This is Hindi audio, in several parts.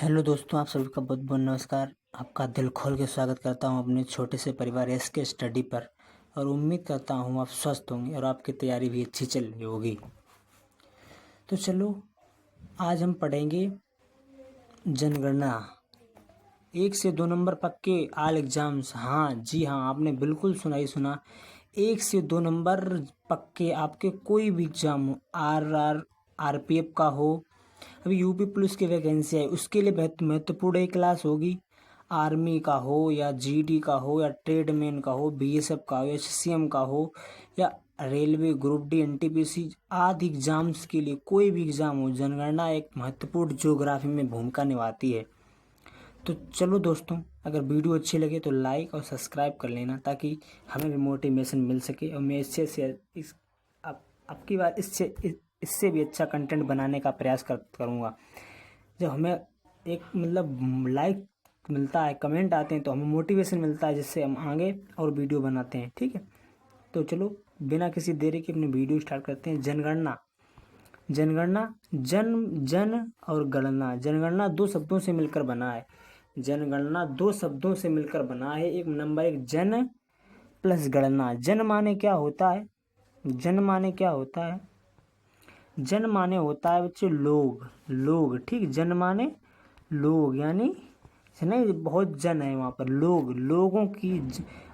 हेलो दोस्तों, आप सभी का बहुत बहुत नमस्कार। आपका दिल खोल के स्वागत करता हूं अपने छोटे से परिवार SK स्टडी पर। और उम्मीद करता हूं आप स्वस्थ होंगे और आपकी तैयारी भी अच्छी चल रही होगी। तो चलो, आज हम पढ़ेंगे जनगणना। 1 से 2 नंबर पक्के ऑल एग्जाम्स। हाँ जी हाँ, आपने बिल्कुल सुना ही सुना। 1 से 2 नंबर पक्के आपके कोई भी एग्जाम हो, RPF का हो। अभी यूपी पुलिस की वैकेंसी है, उसके लिए बहुत महत्वपूर्ण एक क्लास होगी। आर्मी का हो या GD का हो या ट्रेडमैन का हो, BSF का हो या SCM का हो या रेलवे ग्रुप D NTPC आदि एग्जाम्स के लिए कोई भी एग्जाम हो, जनगणना एक महत्वपूर्ण ज्योग्राफी में भूमिका निभाती है। तो चलो दोस्तों, अगर वीडियो अच्छी लगे तो लाइक और सब्सक्राइब कर लेना, ताकि हमें भी मोटिवेशन मिल सके और मैं आपकी बार इससे भी अच्छा कंटेंट बनाने का प्रयास करूँगा। जब हमें एक लाइक मिलता है, कमेंट आते हैं, तो हमें मोटिवेशन मिलता है, जिससे हम आगे और वीडियो बनाते हैं। ठीक है, तो चलो बिना किसी देरी के अपनी वीडियो स्टार्ट करते हैं। जनगणना। जनगणना जन और गणना। जनगणना 2 शब्दों से मिलकर बना है। जनगणना 2 शब्दों से मिलकर बना है। एक नंबर एक जन प्लस गणना। जन माने क्या होता है? जन माने क्या होता है? जन माने होता है बच्चे लोग। लोग, ठीक। जन माने लोग, यानी नहीं, बहुत जन है वहाँ पर, लोग, लोगों की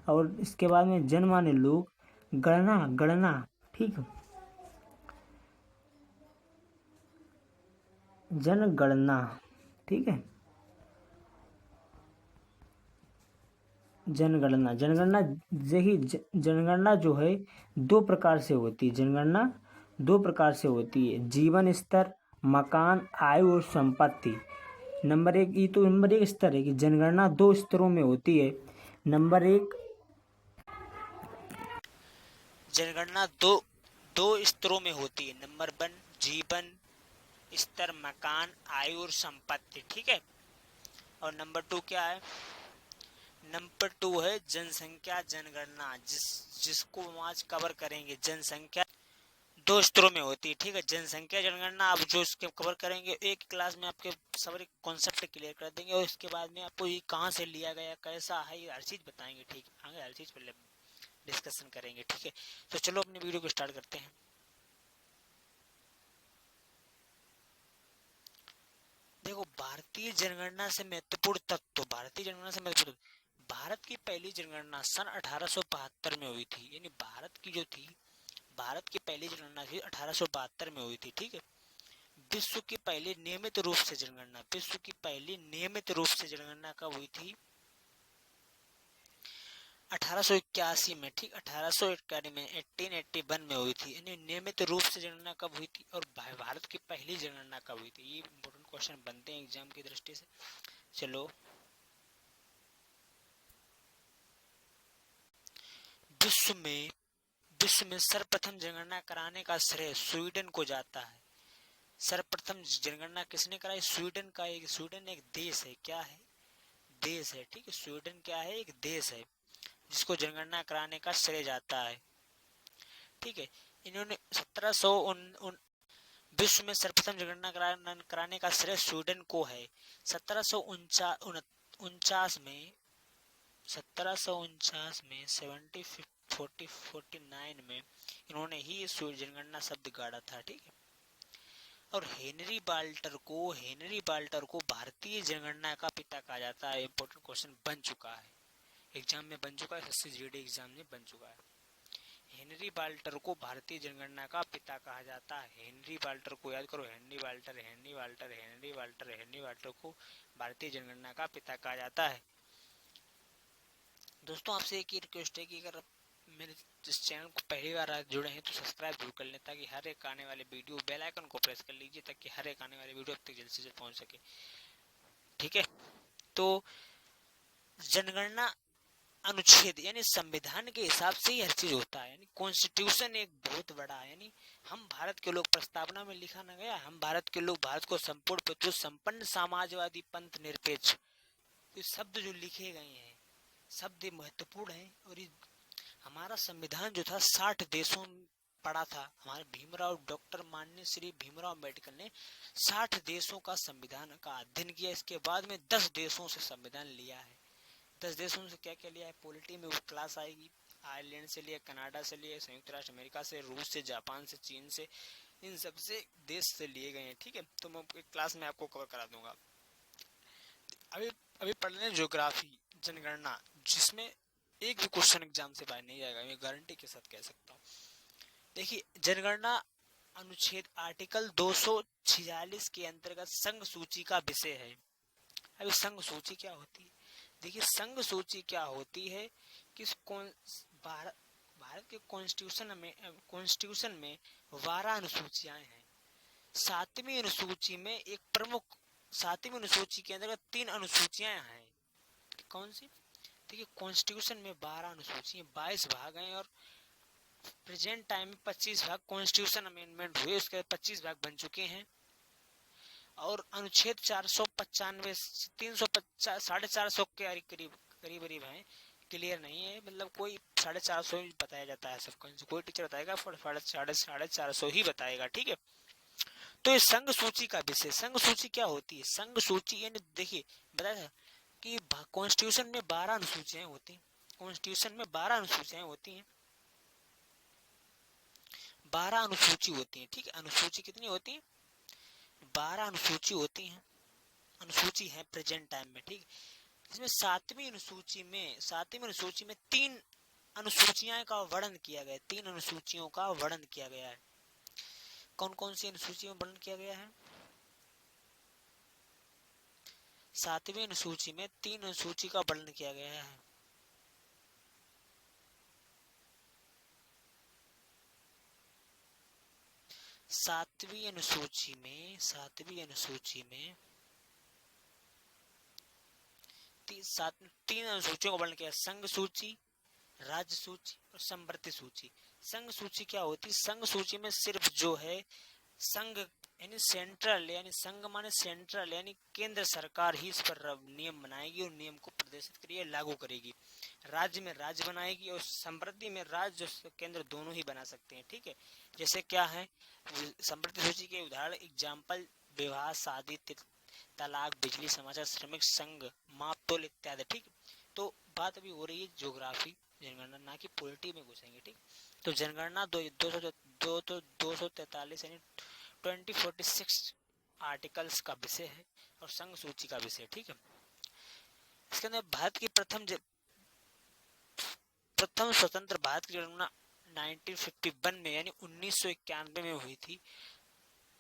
और इसके बाद में जन माने लोग। गणना, गणना, ठीक। जनगणना, ठीक है। जनगणना, जनगणना यही जनगणना जो है 2 प्रकार से होती है। जनगणना 2 प्रकार से होती है। जीवन स्तर, मकान, आयु और संपत्ति। नंबर एक, ये तो नंबर एक स्तर है कि जनगणना 2 स्तरों में होती है। नंबर एक, जनगणना दो दो स्तरों में होती है। नंबर 1 जीवन स्तर, मकान, आयु और संपत्ति, ठीक है। और नंबर 2 क्या है? नंबर 2 है जनसंख्या जनगणना, जिसको हम आज कवर करेंगे। जनसंख्या 2 स्तरों में होती है, ठीक है। जनसंख्या जनगणना आप जो इसके कवर करेंगे, एक क्लास में आपके सारे कॉन्सेप्ट क्लियर कर देंगे, और इसके बाद में आपको ये कहाँ से लिया गया, कैसा है, ये हर चीज बताएंगे, ठीक है। आगे हर चीज पर डिस्कशन करेंगे, ठीक है। तो चलो अपनी वीडियो को स्टार्ट करते हैं। देखो, भारतीय जनगणना से महत्वपूर्ण तत्व। भारतीय जनगणना से महत्वपूर्ण, भारत की पहली जनगणना सन 1872 में हुई थी। यानी भारत की जो थी, भारत की पहली जनगणना थी 1872 में हुई थी, ठीक है। विश्व की पहली नियमित रूप से जनगणना, विश्व की पहली नियमित रूप से जनगणना कब हुई थी? 1881 में, ठीक। 1881 में, 1881 में हुई थी। यानी नियमित रूप से जनगणना कब हुई थी, और भारत की पहली जनगणना कब हुई थी? ये इंपॉर्टेंट क्वेश्चन बनते हैं एग्जाम की दृष्टि से। चलो, विश्व में विश्व में सर्वप्रथम जनगणना कराने का श्रेय स्वीडन को जाता है। सर्वप्रथम जनगणना किसने कराई? स्वीडन का। एक स्वीडन एक देश है, क्या है? देश है, ठीक है। स्वीडन क्या है? एक देश है, जिसको जनगणना कराने का श्रेय जाता है, ठीक है। इन्होंने 1700 विश्व में सर्वप्रथम जनगणना कराने का श्रेय स्वीडन को है। 1749 में 1749 में 49 में इन्होंने ही जनगणना शब्द गाड़ा था, ठीक है। और हेनरी बाल्टर को भारतीय जनगणना का पिता कहा जाता है। इंपॉर्टेंट क्वेश्चन बन चुका है, एग्जाम में बन चुका है, SSGD एग्जाम में बन चुका है। हेनरी बाल्टर को भारतीय जनगणना का पिता कहा जाता है। हेनरी बाल्टर को याद करो, हेनरी बाल्टर, हेनरी बाल्टर, हेनरी बाल्टर, हेनरी बाल्टर को भारतीय जनगणना का पिता कहा जाता है। दोस्तों, आपसे एक ही रिक्वेस्ट है कि अगर मेरे इस चैनल को पहली बार आज जुड़े हैं तो सब्सक्राइब जरूर कर लें, ताकि हर एक आने वाले वीडियो, बेल आइकन को प्रेस कर लीजिए, ताकि हर एक आने वाले वीडियो अब तक जल्द से जल्द पहुंच सके, ठीक है। तो जनगणना अनुच्छेद यानी संविधान के हिसाब से ही हर चीज होता है। यानी कॉन्स्टिट्यूशन एक बहुत बड़ा है। यानी हम भारत के लोग, प्रस्तावना में लिखा ना गया, हम भारत के लोग भारत को संपूर्ण संपन्न समाजवादी पंथ निरपेक्ष, तो शब्द जो लिखे गए हैं, शब्द महत्वपूर्ण है। और हमारा संविधान जो था 60 देशों पढ़ा था, हमारे भीमराव डॉक्टर माननीय श्री भीमराव अम्बेडकर ने 60 देशों का संविधान का अध्ययन किया। इसके बाद में 10 देशों से संविधान लिया है। 10 देशों से क्या क्या लिया है, पॉलिटी में वो क्लास आएगी। आयरलैंड से लिए, कनाडा से लिए, संयुक्त राष्ट्र अमेरिका से, रूस से, जापान से, चीन से, इन सब से देश से लिए गए हैं। ठीक है, तो मैं क्लास में आपको कवर करा दूंगा। अभी अभी पढ़ रहे हैं ज्योग्राफी, जनगणना, जिसमें एक भी क्वेश्चन एग्जाम से बाहर नहीं जाएगा, मैं गारंटी के साथ कह सकता हूँ। देखिए, जनगणना अनुच्छेद आर्टिकल 246 के अंतर्गत संघ सूची का विषय है। अभी संघ सूची क्या होती है? देखिए, संघ सूची क्या होती है कि भारत के कॉन्स्टिट्यूशन में 12 अनुसूचियां हैं। 7वीं अनुसूची में एक प्रमुख, 7वीं अनुसूची के अंतर्गत 3 अनुसूचियां हैं। कौन सी? देखिए, कॉन्स्टिट्यूशन में 12 अनुसूची, 22 भाग हैं और प्रेजेंट टाइम में 25 भाग कॉन्स्टिट्यूशन अमेंडमेंट हुए, उसके 25 भाग बन चुके हैं। और अनुच्छेद 495 350 के करीब हैं, क्लियर नहीं है, मतलब कोई 450 बताया जाता है सबको, कोई टीचर बताएगा 450 ही बताएगा। ठीक है, तो ये संघ सूची का विषय। संघ सूची क्या होती है? संघ सूची यानी देखिए बताया कि कॉन्स्टिट्यूशन में 12 अनुसूचियां होती हैं। कॉन्स्टिट्यूशन में 12 अनुसूचियां होती हैं, 12 अनुसूची होती हैं। ठीक है, अनुसूची कितनी होती है? 12 अनुसूची होती हैं, अनुसूची है प्रेजेंट टाइम में। ठीक, इसमें 7वीं अनुसूची में 3 अनुसूचियां का वर्णन किया गया है। 3 अनुसूचियों का वर्णन किया गया है। कौन कौन सी अनुसूचियों में वर्णन किया गया है? 7वीं अनुसूची में 3 अनुसूची का वर्णन किया गया है। सातवीं अनुसूची में 3 अनुसूचियों का वर्णन किया, संघ सूची, राज्य सूची और समवर्ती सूची। संघ सूची क्या होती है? संघ सूची में सिर्फ जो है संघ यानी सेंट्रल, यानी संघ माने सेंट्रल यानी केंद्र सरकार ही इस पर नियम बनाएगी और नियम को प्रदर्शित करेगी, लागू करेगी। राज्य में राज्य बनाएगी और समृद्धि में राज्य और केंद्र दोनों ही बना सकते हैं। ठीक है, जैसे क्या है समृद्धि सूची के उदाहरण, एग्जाम्पल विवाह, शादी, तलाक, बिजली, समाचार, श्रमिक संघ, मापतोल इत्यादि। ठीक, तो बात अभी हो रही है ज्योग्राफी, जनगणना, ना कि पॉलिटी में घुसेंगे। ठीक, तो जनगणना 243 यानी 2046 आर्टिकल्स का विषय है और संघ सूची का विषय। ठीक है, इसके अंदर भारत की प्रथम स्वतंत्र भारत की जनगणना 1951 में यानी 1991 में हुई थी।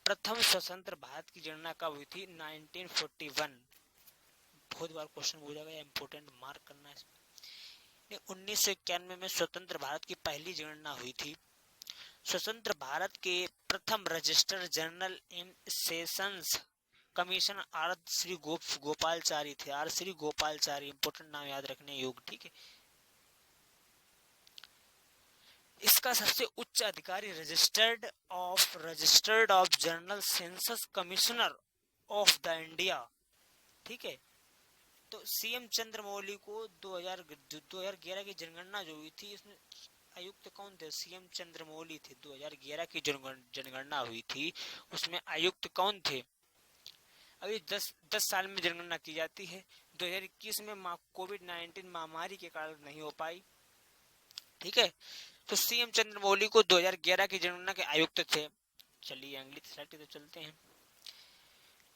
प्रथम स्वतंत्र भारत की जनगणना कब हुई थी? 1941। बहुत बार क्वेश्चन पूछा गया, इंपोर्टेंट मार्क करना है। 1991 में स्वतंत्र भारत की पहली जनगणना हुई थी। स्वतंत्र भारत के प्रथम register general in sessions commission R Shri Gopalachari थे। आर श्री गोपालचारी, इंपोर्टेंट नाम याद रखने योग्य। ठीक है, इसका सबसे उच्च अधिकारी registered of general census commissioner of the India. ठीक है, तो सीएम चंद्रमौली को 2011 की जनगणना जो हुई थी, इसमें आयुक्त कौन थे? सीएम चंद्रमौली थे। 2011 की जनगणना हुई थी, उसमें आयुक्त कौन थे? अभी 10 साल में जनगणना की जाती है। 2021 में कोविड-19 महामारी के कारण नहीं हो पाई। ठीक है, तो सीएम चंद्रमौली को 2011 की जनगणना के आयुक्त थे। चलिए अगली स्लाइड पे चलते हैं।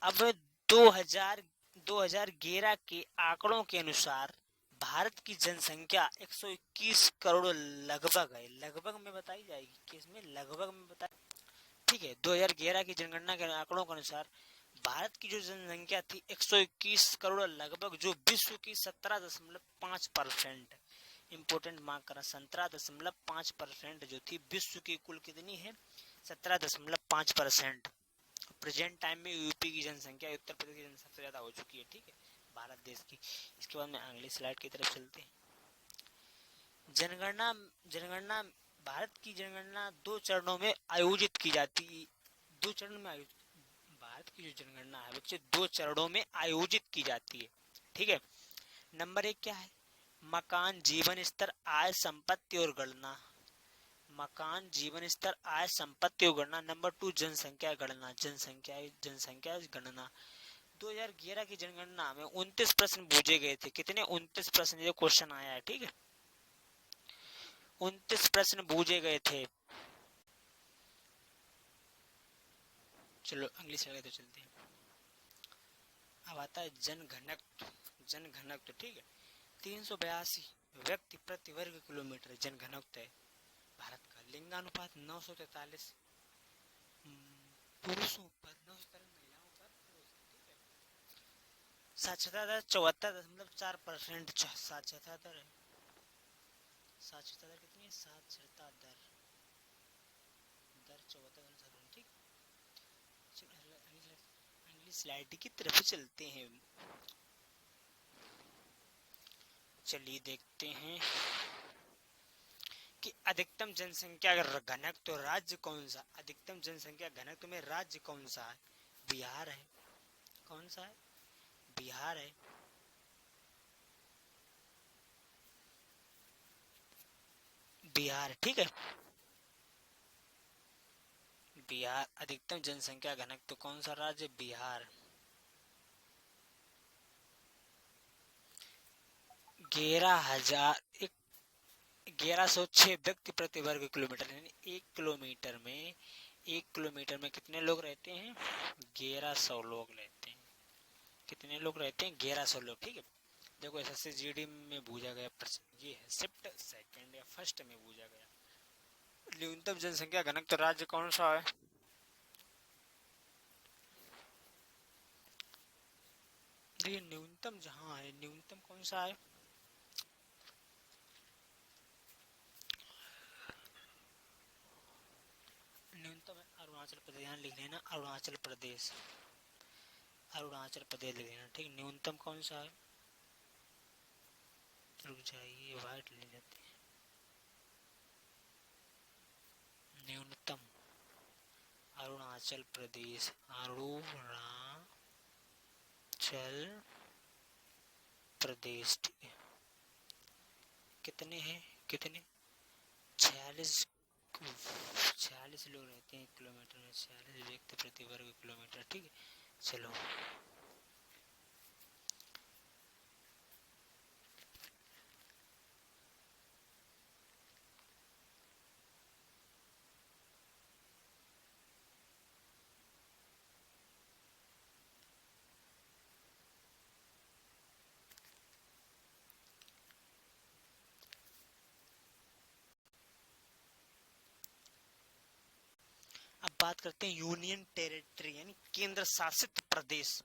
अब 2011 के आंकड़ों के अनुसार भारत की जनसंख्या 121 करोड़ लगभग है। लगभग में बताई जाएगी, किसमें? लगभग में बताई। ठीक है, 2011 की जनगणना के आंकड़ों के अनुसार भारत की जो जनसंख्या थी 121 करोड़ लगभग, जो विश्व की 17.5%, इंपोर्टेंट मार्क करना, 17.5% जो थी विश्व की कुल कितनी है? 17.5%। प्रेजेंट टाइम में यूपी की जनसंख्या उत्तर प्रदेश की जनसंख्या सबसे ज्यादा हो चुकी है। ठीक है, भारत देश की। इसके बाद में अगली स्लाइड की तरफ चलते हैं। जनगणना भारत की जनगणना 2 चरणों में आयोजित की जाती है। 2 चरण में भारत की जो जनगणना है बच्चे 2 चरणों में आयोजित की जाती है। ठीक है, नंबर 1 क्या है? मकान, जीवन स्तर, आय, संपत्ति और गणना। मकान, जीवन स्तर, आय, संपत्ति और गणना। नंबर 2 जनसंख्या गणना, जनसंख्या गणना। 2011 की जनगणना में 29 प्रश्न पूछे गए थे। कितने? 29 प्रश्न, ये क्वेश्चन आया है, ठीक है, 29 प्रश्न पूछे गए थे। चलो अगली स्लाइड तो चलते हैं। अब आता है जनघनत्व, ठीक है, 382 व्यक्ति प्रति वर्ग किलोमीटर जनघनत्व है भारत का। लिंगानुपात 943 पुरुषों पर, 943 महिलाओं पर, ठीक है। साक्षरता दर 74.4%, साक्षरता दर है। साक्षरता दर कितनी है? साक्षरता दर 74, ठीक। अगली स्लाइड की तरफ चलते हैं। चलिए देखते हैं कि अधिकतम जनसंख्या घनत्व तो राज्य कौन सा? अधिकतम जनसंख्या घनत्व में राज्य कौन सा है? बिहार है। कौन सा है? बिहार है। बिहार, ठीक है, बिहार। अधिकतम जनसंख्या घनत्व कौन सा राज्य? बिहार। 1106 व्यक्ति प्रति वर्ग किलोमीटर, यानी 1 किलोमीटर में कितने लोग रहते हैं? 1100 लोग रहते हैं। कितने लोग रहते हैं? 1100 लोग, ठीक है। देखो एसएससी जीडी में पूछा गया प्रश्न, ये है शिफ्ट सेकंड या फर्स्ट में पूछा गया। न्यूनतम जनसंख्या घनत्व राज्य कौन सा है? ये न्यूनतम जहां है, न्यूनतम कौन सा है? न्यूनतम है अरुणाचल प्रदेश, यहाँ लिख लेना अरुणाचल प्रदेश, अरुणाचल प्रदेश लिख लेना, ठीक। न्यूनतम कौन सा है? रुक जाइए, वाइट ले लेते हैं। न्यूनतम अरुणाचल प्रदेश, अरुणाचल प्रदेश, ठीक है। कितने हैं? कितने? 46 लोग रहते हैं 1 किलोमीटर में, 46 व्यक्ति प्रति वर्ग किलोमीटर, ठीक है। चलो अब बात करते हैं यूनियन टेरिटरी यानी केंद्र शासित प्रदेश।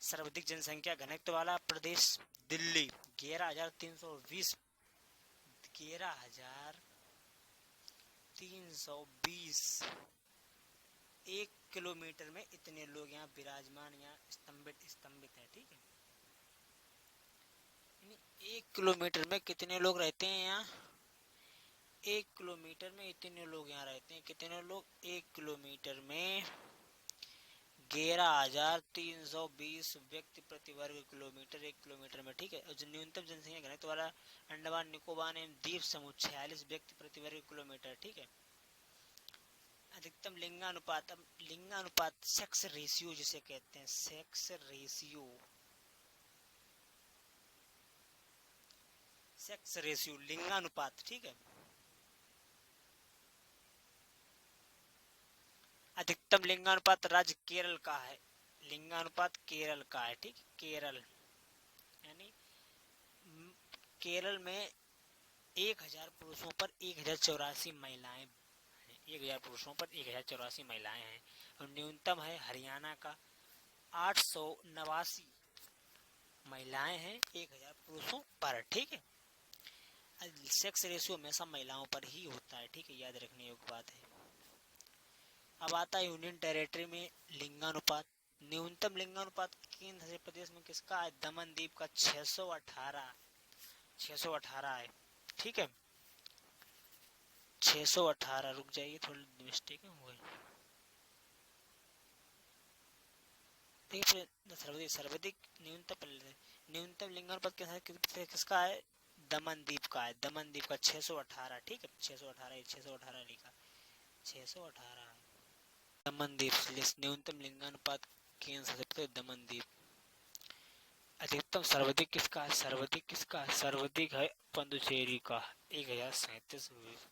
सर्वाधिक जनसंख्या घनत्व वाला प्रदेश दिल्ली, 11,320, 11,320 1 किलोमीटर में इतने लोग यहाँ विराजमान या स्तंभित है, ठीक है। 1 किलोमीटर में कितने लोग रहते हैं यहाँ? 1 किलोमीटर में इतने लोग यहाँ रहते हैं। कितने लोग? 1 किलोमीटर में 11,320 व्यक्ति प्रति वर्ग किलोमीटर 1 किलोमीटर में, ठीक है। और जो न्यूनतम जनसंख्या घनत्व वाला अंडमान निकोबार एवं द्वीप समूह 46 व्यक्ति प्रति वर्ग किलोमीटर, ठीक है। अधिकतम लिंगानुपात सेक्स रेशियो जिसे कहते हैं, सेक्स रेशियो लिंगानुपात, ठीक है। अधिकतम लिंगानुपात राज्य केरल का है। लिंगानुपात केरल का है, ठीक। केरल यानी केरल में 1000 पुरुषों पर 1084 महिलाएं, 1000 पुरुषों पर 1084 महिलाएं हैं। और न्यूनतम है हरियाणा का 889 महिलाएं हैं 1000 पुरुषों पर, ठीक है। सेक्स रेशियो हमेशा महिलाओं पर ही होता है, ठीक है, याद रखने योग्य बात है। अब आता है यूनियन टेरिटरी में लिंगानुपात। न्यूनतम लिंगानुपात केंद्र शासित प्रदेश में किसका है? दमन द्वीप का 618 है, ठीक है। 618, रुक जाइए थोड़ी मिस्टेक है हुई, ठीक है। सर्वाधिक न्यूनतम लिंगानुपात किसका है? दमनदीप का है, दमनदीप का 618, ठीक है 618, 618 लिखा, 618 दमनदीप। न्यूनतम लिंगानुपात केंद्र शासित दमनदीप। अधिकतम सर्वाधिक किसका है, सर्वाधिक किसका है, सर्वाधिक है पुडुचेरी का, 1037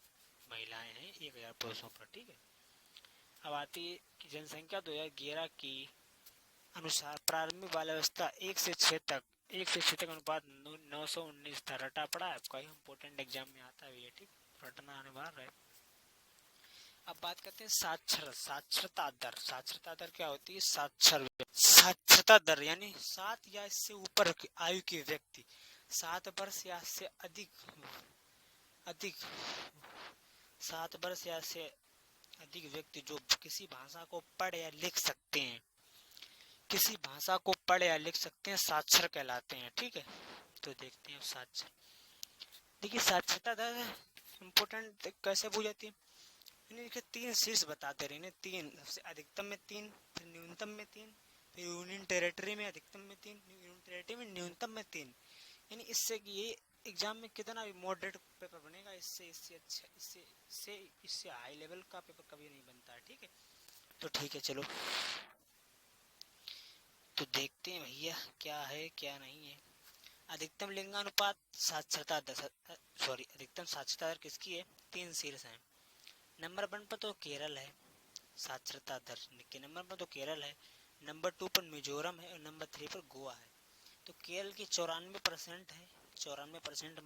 महिलाएं हैं 1000 पुरुषों पर, ठीक है। अब आती है कि जनसंख्या 2011 की अनुसार प्रारंभिक बाल्यावस्था 1 से 6 तक अनुपात 919 था। रटा पड़ा है आपका, इम्पोर्टेंट एग्जाम में आता है ये, ठीक, रटना अनिवार्य है। अब बात करते हैं साक्षरता दर। साक्षरता दर क्या होती है, साक्षरता दर यानी 7 या इससे ऊपर की आयु के व्यक्ति, 7 वर्ष या से अधिक 7 वर्ष या से अधिक व्यक्ति जो किसी भाषा को पढ़ या लिख सकते हैं, किसी भाषा को पढ़ या लिख सकते हैं, साक्षर कहलाते हैं, ठीक है। तो देखते हैं साक्षर। देखिए साक्षरता दर इम्पोर्टेंट कैसे पूछ जाती है, इनके 3 शीर्ष बताते रहे, 3 सबसे अधिकतम में 3, फिर न्यूनतम में 3, फिर यूनियन टेरिटरी में अधिकतम में 3, यूनियन टेरिटरी में न्यूनतम में 3। यानी इससे कि ये एग्जाम में कितना भी मॉडरेट पेपर बनेगा, इससे अच्छा, इससे हाई लेवल का पेपर कभी नहीं बनता है, ठीक है। तो ठीक है चलो, तो देखते हैं भैया क्या है क्या नहीं है। अधिकतम लिंगानुपात साक्षरता दर, अधिकतम साक्षरता दर किसकी है, 3 शीर्ष है। नंबर 1 पर तो केरल है साक्षरता दर के, नंबर 1 पर तो केरल है, नंबर 2 पर मिजोरम है और नंबर 3 पर गोवा है। तो केरल की 94% है, 94%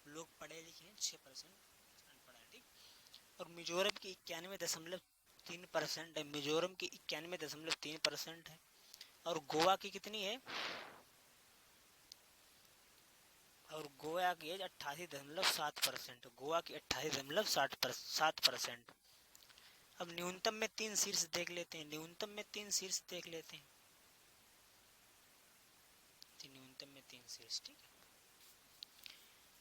लोग पढ़े लिखे हैं, 6% अनपढ़ है, ठीक। और मिजोरम की 91.3% है, मिजोरम की 91.3% है। और गोवा की कितनी है, और गोवा की 88.7%, गोवा की 88.7%। अब न्यूनतम में 3 शीर्ष देख लेते हैं, न्यूनतम में 3 शीर्ष देख लेते हैं, न्यूनतम में 3 शीर्ष, ठीक है।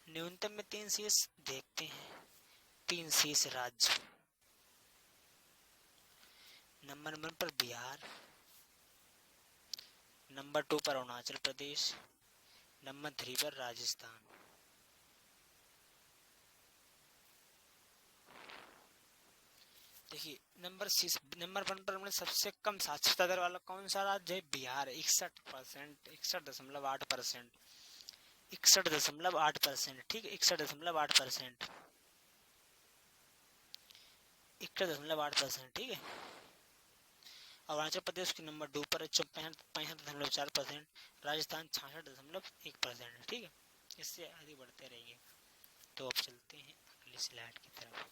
न्यूनतम में 3 शीर्ष देखते हैं, 3 शीर्ष राज्य। नंबर 1 पर बिहार, नंबर 2 पर अरुणाचल प्रदेश, नंबर 3 पर राजस्थान। देखिए नंबर 1 पर हमने सबसे कम साक्षरता दर वाला कौन सा राज्य है, बिहार, 61%, 61.8%, 61.8%, ठीक है 61.8%, 61.8%, ठीक है। अरुणाचल प्रदेश के नंबर 2 पर 65.4%, राजस्थान 66.1%, ठीक है। इससे आगे बढ़ते रहेंगे। तो अब चलते हैं अगली स्लाइड की तरफ।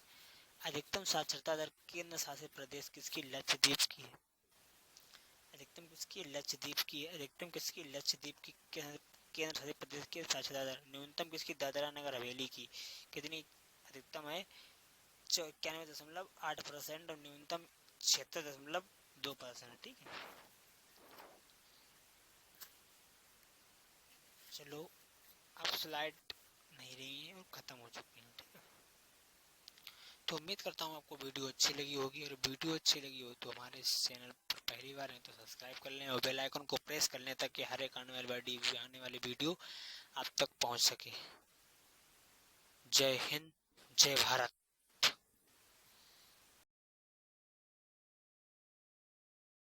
अधिकतम साक्षरता दर केंद्र शासित प्रदेश किसकी, लक्षद्वीप की है। अधिकतम किसकी, लक्षद्वीप की है। अधिकतम किसकी, लक्षद्वीप की केंद्र शासित प्रदेश की साक्षरता दर। न्यूनतम किसकी, दादरा नगर हवेली की। कितनी अधिकतम है, 91.8% और न्यूनतम 76.2%, ठीक है। चलो अब स्लाइड नहीं रही है और खत्म हो चुकी है, ठीक है। तो उम्मीद करता हूँ आपको वीडियो अच्छी लगी होगी, और वीडियो अच्छी लगी हो तो हमारे इस चैनल पर पहली बार है तो सब्सक्राइब कर लें और बेल आइकन को प्रेस कर लें, ताकि हर एक आने वाली वीडियो आप तक पहुँच सके। जय हिंद, जय भारत।